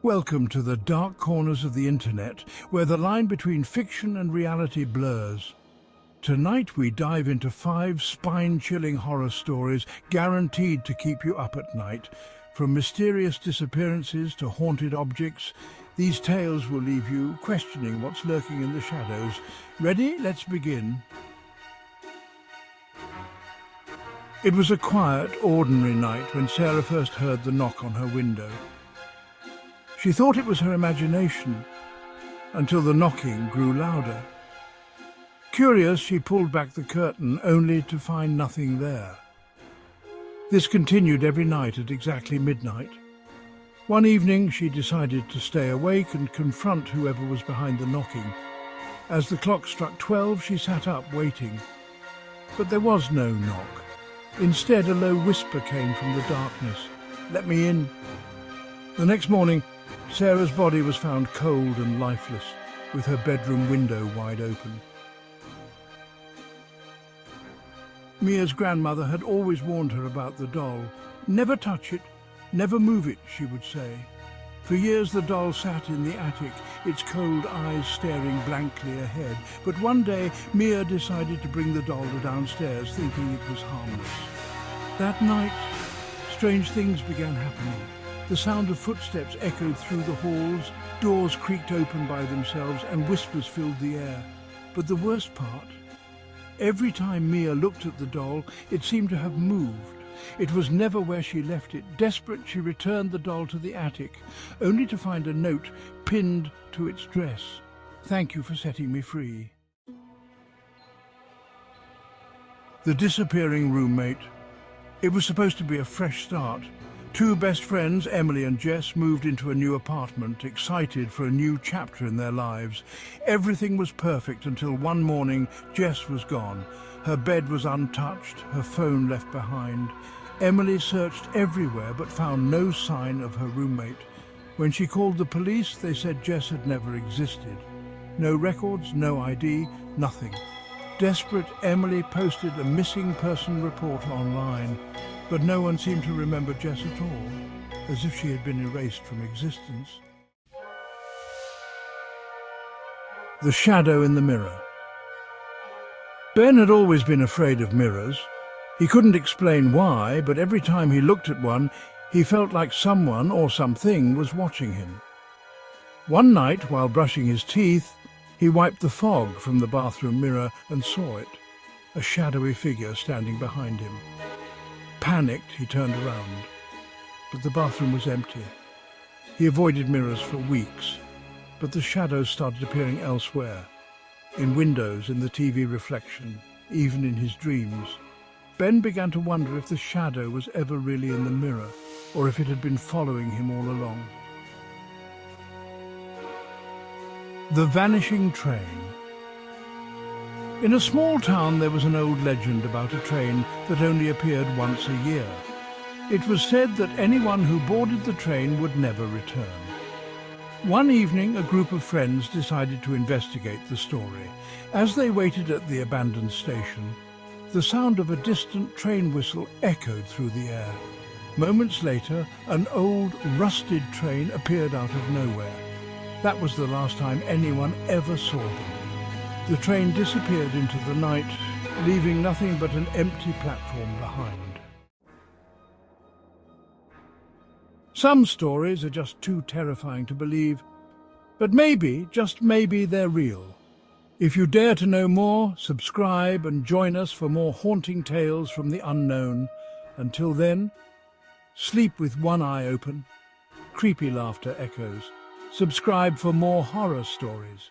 Welcome to the dark corners of the internet, where the line between fiction and reality blurs. Tonight we dive into 5 spine-chilling horror stories guaranteed to keep you up at night. From mysterious disappearances to haunted objects, these tales will leave you questioning what's lurking in the shadows. Ready? Let's begin. It was a quiet, ordinary night when Sarah first heard the knock on her window. She thought it was her imagination, until the knocking grew louder. Curious, she pulled back the curtain, only to find nothing there. This continued every night at exactly midnight. One evening, she decided to stay awake and confront whoever was behind the knocking. As the clock struck 12, she sat up, waiting. But there was no knock. Instead, a low whisper came from the darkness. "Let me in." The next morning, Sarah's body was found cold and lifeless, with her bedroom window wide open. Mia's grandmother had always warned her about the doll. "Never touch it, never move it," she would say. For years the doll sat in the attic, its cold eyes staring blankly ahead. But one day Mia decided to bring the doll downstairs, thinking it was harmless. That night, strange things began happening. The sound of footsteps echoed through the halls, doors creaked open by themselves, and whispers filled the air. But the worst part, every time Mia looked at the doll, it seemed to have moved. It was never where she left it. Desperate, she returned the doll to the attic, only to find a note pinned to its dress. "Thank you for setting me free." The disappearing roommate. It was supposed to be a fresh start. 2 best friends, Emily and Jess, moved into a new apartment, excited for a new chapter in their lives. Everything was perfect until one morning Jess was gone. Her bed was untouched, her phone left behind. Emily searched everywhere but found no sign of her roommate. When she called the police, they said Jess had never existed. No records, no ID, nothing. Desperate, Emily posted a missing person report online. But no one seemed to remember Jess at all, as if she had been erased from existence. The shadow in the mirror. Ben had always been afraid of mirrors. He couldn't explain why, but every time he looked at one, he felt like someone or something was watching him. One night, while brushing his teeth, he wiped the fog from the bathroom mirror and saw it, a shadowy figure standing behind him. Panicked, he turned around, but the bathroom was empty. He avoided mirrors for weeks, but the shadows started appearing elsewhere, in windows, in the TV reflection, even in his dreams. Ben began to wonder if the shadow was ever really in the mirror, or if it had been following him all along. The vanishing train. In a small town there was an old legend about a train that only appeared once a year. It was said that anyone who boarded the train would never return. One evening, a group of friends decided to investigate the story. As they waited at the abandoned station, the sound of a distant train whistle echoed through the air. Moments later, an old, rusted train appeared out of nowhere. That was the last time anyone ever saw them. The train disappeared into the night, leaving nothing but an empty platform behind. Some stories are just too terrifying to believe, but maybe, just maybe, they're real. If you dare to know more, subscribe and join us for more haunting tales from the unknown. Until then, sleep with one eye open. Creepy laughter echoes. Subscribe for more horror stories.